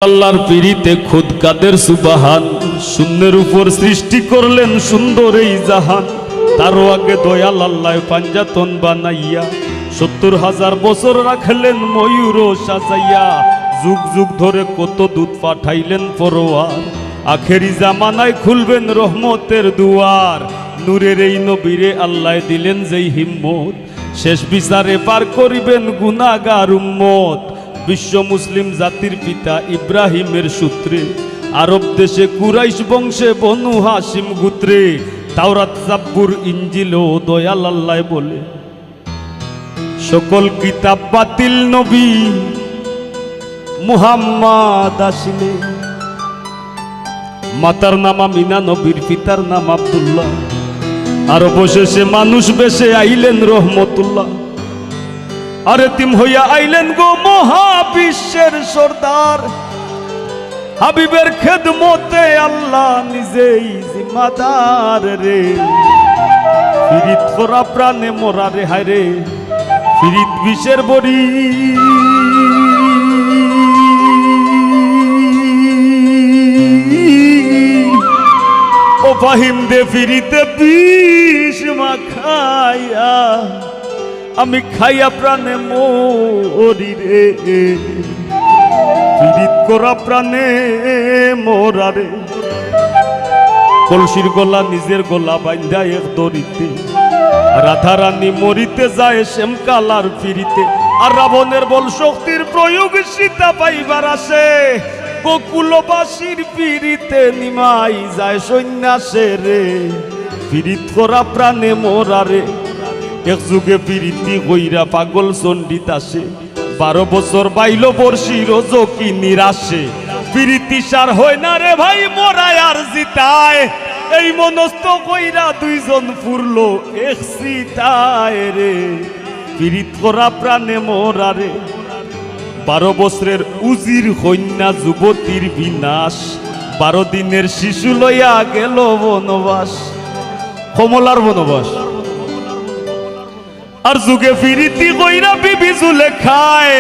আল্লাহর পিরিতে খুদ কাদের সুবাহান, শূন্যের উপর সৃষ্টি করলেন সুন্দর এই জাহান। তারও আগে দয়াল আল্লাহ পাঞ্জাতন বানাইয়া ৭০,০০০ বছর রাখলেন ময়ূর সাজাইয়া। যুগ যুগ ধরে কত দূত পাঠাইলেন পরোয়ার, আখেরি জামানায় খুলবেন রহমতের দুয়ার। নূরের এই নবীরে আল্লাহ দিলেন যেই হিম্মত, শেষ বিচারে পার করিবেন গুনাহগার উম্মত। বিশ্ব মুসলিম জাতির পিতা ইব্রাহিমের সূত্রে, আরব দেশে কুরাইশ বংশে বনু হাসিম গোত্রে। তাওরাত জাব্বুর ইঞ্জিল ও দয়াল আল্লাহ বলে, সকল কিতাব বাতিল নবী মুহাম্মদ আসিলে। মাতার নাম আমিনা, নবীর পিতার নাম আব্দুল্লাহ। আর অবশেষে মানুষ বেশে আইলেন রহমতুল্লাহ। আর এতিম হইয়া আইলেন গো মহাবিশ্বের সর্দার। হাবিবের খেদমতে আল্লাহ নিজেই জিম্মাদার রে। ফিরিত করা প্রাণে মরা রে হায় রে, ফিরিত বিষের বড়ি। ও ফাহিম দে ফিরিতে বিষ মাখাইয়া, আমি খাইয়া প্রাণে মরি রে। ফিরিত করা প্রাণে মরা রে। কলসির গলা নিজের গলা বান্ধা এক দড়িতে, রাধা রানী মরিতে যায় শ্যামকালার ফিরিতে। আর রাবণের বল শক্তির প্রয়োগ সীতা পাইবার আসে, গোকুলবাসীর ফিরিতে নিমাই যায় সন্ন্যাসে রে। ফিরিত করা প্রাণে মরা রে। এক যুগে ফিরিতি কইরা পাগল চন্ডিত আসে, ১২ বছর বাইল বর্ষি রোজ কি নিরাশে। ফিরিতি সার হয় না রে ভাই, মরায় আর জিতায়। এই মনস্থ কইরা দুইজন ফুরলো এক সিতায় রে। ফিরিত করা প্রাণে মরা রে। ১২ বছরের উজির কন্যা যুবতীর বিনাশ, ১২ দিনের শিশু লইয়া গেল বনবাস। কমলার বনবাস। আর যুগে ফিরিতি কইরা বিবি জুলেখায়,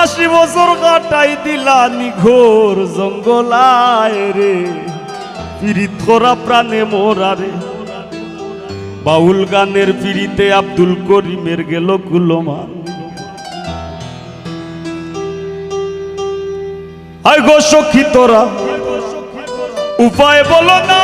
৮০ বছর কাটাই দিলা নিঘোর জঙ্গলায় রে। ফিরিত করা প্রাণে মরা রে। বাউল গানের ফিরিতে আব্দুল করিমের গেল কুলমান। আয় গো সখী তোরা উপায় বলো না,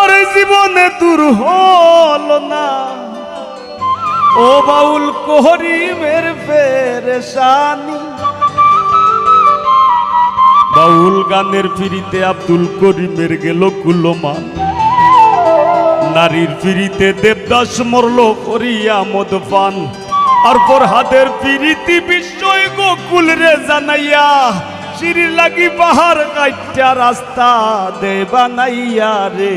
আরে জীবনে দূর হল না। ও বাউল করিমের পেরেশানি। বাউল গানের ফিরিতে আব্দুল করিমের গেল কুলমান। নারীর ফিরিতে দেবদাস মরল করিয়া মদপান। আর পর হাতের ফিরিতি বিস্ময় গোকুল রে জানাইয়া, সিঁড়ি লাগি পাহাড় কাইটা রাস্তা দে বানাইয়া রে।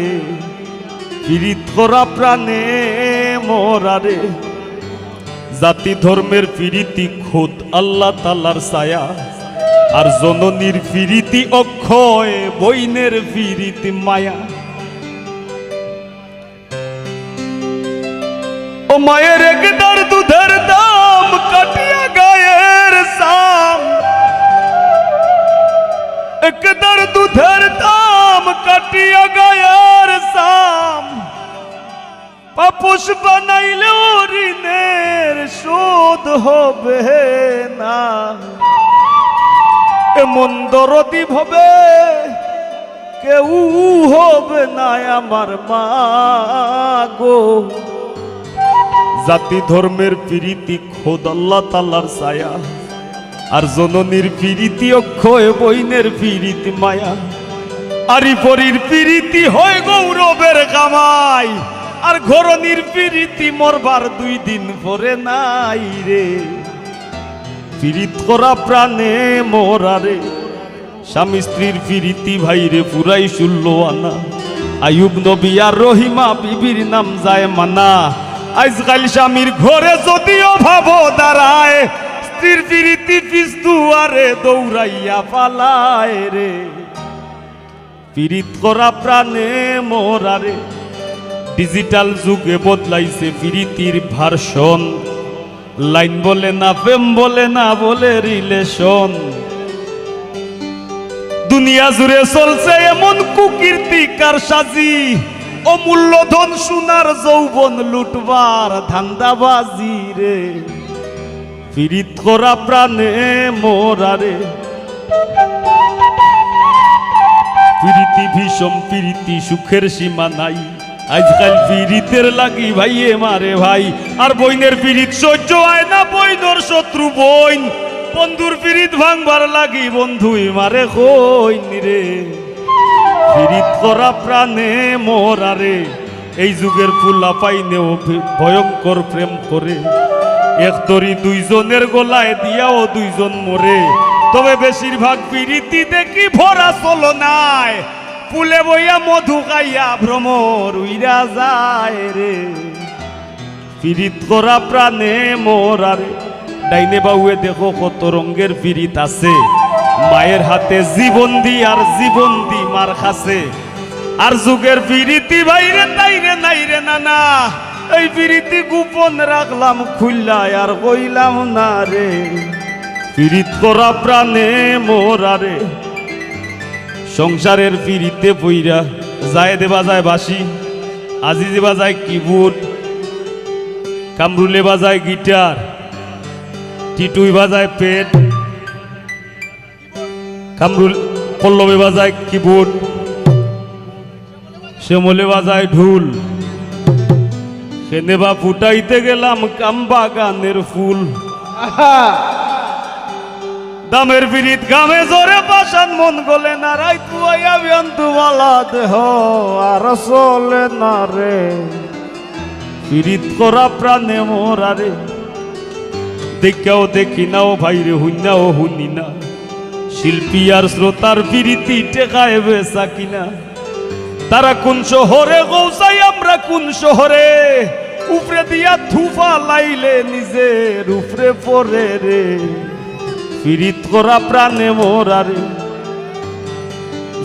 ফিরিত করা প্রাণে মরা রে। জাতি ধর্মের ফিরিতি খোদ আল্লাহ তাআলার ছায়া। আর জননীর ফিরিতি অক্ষয়, বইনের ফিরিতি মায়া। ও মায়ের একদার দুধের দাম কাটিয়া গায়ের সাম। একদার দুধের দাম কাটিয়া গায়ের সাম। পাপোশ বানাইলে ঋণের শোধ হবে না। এমন দরদি হবে কেউ হবে না আমার মা গো। জাতি ধর্মের ফিরিতি খোদ আল্লাহ তাআলার ছায়া। আর জননীর ফিরিতি অক্ষয়, বইনের ফিরিতি মায়া। আরি পরির ফিরিতি হয় গৌরবের কামাই। আর ঘরনির ফিরিতি মরবার ২ দিন পরে নাই রে। ফিরিত করা প্রাণে মরা রে। স্বামী স্ত্রীর ফিরিতি ভাইরে পুরাই ১৬ আনা। আয়ুব নবী আর রহিমা বিবির নাম যায় মানা। আজকাল স্বামীর ঘরে যদিও ভাব দাঁড়ায়, স্ত্রীর ফিরিতি পিছ দুয়ারে দৌড়াইয়া পালায় রে। ফিরিত করা প্রাণে মরা রে। ডিজিটাল যুগে বদলাইছে প্রীতির ভার্সন, লাইন বলে না প্রেম বলে না বলে রিলেশন। দুনিয়া জুড়ে চলছে এমন কুকীর্তি কারসাজি, অমূল্য ধন সোনার যৌবন লুটবার ধান্দাবাজি রে। পীড়িত করা প্রাণে মোরারে, প্রীতি ভীষণ প্রীতি সুখের সীমা নাই। আজকাল পীড়িতের লাগি ভাইয়ে মারে ভাই, আর বইনের পীড়িত সহ্য হয় না বইনর শত্রু বইন। বন্ধুর পীড়িত ভাঙবার লাগি বন্ধুই মারে কইন রে। পীড়িত করা প্রাণে মোরারে, এই যুগের ফুলা পাইনেও ভয়ঙ্কর প্রেম করে। এক তরি দুইজনের গলায় দিয়াও দুইজন মরে। তবে বেশিরভাগ পীড়িতি দেখি ভরা চলো নাই, ফুলে বইয়া মধু খাইয়া ভ্রমর উইরা যায় রে। পীড়িত করা প্রাণে মোরারে, ডাইনে বাউয়ে দেখো কত রঙের পীড়িত আছে। মায়ের হাতে জীবন দি আর জীবন দি মার খাসে। আর যুগের পীড়িতি ভাইরে তাইরে নাইরে নানা, এই পীড়িতি গোপন রাখলাম খুললায় আর কইলাম না রে। পীড়িত করা প্রাণে মোরারে, সংসারের পীড়িতে বইরা যায় দেবা যায় বাঁশি, আজিজে বাজায় কিবোর্ড, কামরুলে বাজায় গিটার, টিটুই বাজায় পেট, কামরুল পল্লবে বাজায় কিবোর্ড, শ্যামলে বাজায় ঢুল। সেনেবা ফুটাইতে গেলাম কামবাগানের ফুল। দামের পীড়িত গামে জোরে পাশান মন গলে না, রাই তুয়াইয়া বিয়ন্তু বালা দেহ আর চলে না রে। পীড়িত করা প্রাণে মোরারে, দেখাও দেখি নাও ভাইরে হুইনাও হুনি না। শিল্পী আর শ্রোতার পীড়িতি টেকায় বেচা কিনা। তারা কোন শহরে গৌসাই আমরা কোন শহরে, উপরে দিয়া থুফা লাইলে নিজের উপরে পরে রে। পীড়িত করা প্রাণে মোরারে,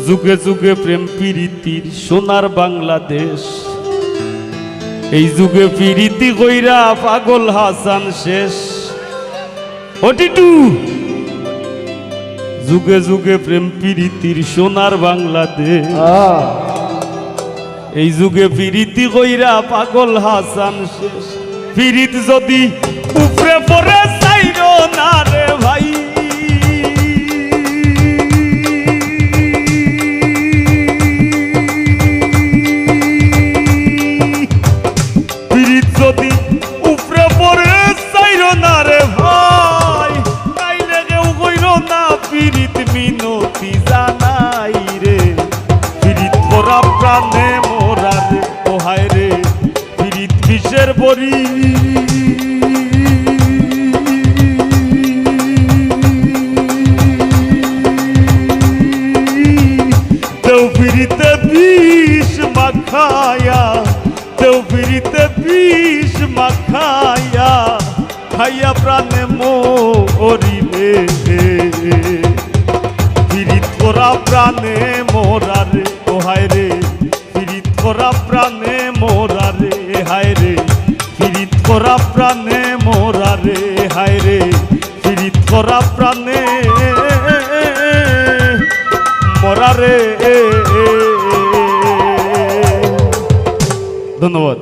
যুগে যুগে প্রেম পীড়িতির সোনার বাংলাদেশ। এই যুগে পীড়িতি কইরা পাগল হাসান শেষ। ওটিটু যুগে যুগে প্রেম পীড়িতির সোনার বাংলাদেশ। এই যুগে পীড়িতি কইরা পাগল হাসান শেষ। পীড়িত যদি উপরে পরে চাইরো না রে ভাই, পীড়িত যদি উপরে পরে চাইরো না রে ভাই, তাইলে কেউ কইরো না পীড়িত মিনতি জানাই রে। পীড়িত করা প্রাণে মোরারে, ওহায় রে পীড়িত বিষের বড়ি। তেও পীড়িতে বিষ মাখায়া, তেও পীড়িতে বিষ মাখায়া, খাইয়া প্রাণে মরিবে। পীড়িত করা প্রাণে মোরারে, ওহায় রে পীড়িত করা প্রাণে মোরারে, হায় রে পীড়িত করা প্রাণে মোরারে, হায় রে পীড়িত করা প্রাণে মোরারে। ধন্যবাদ।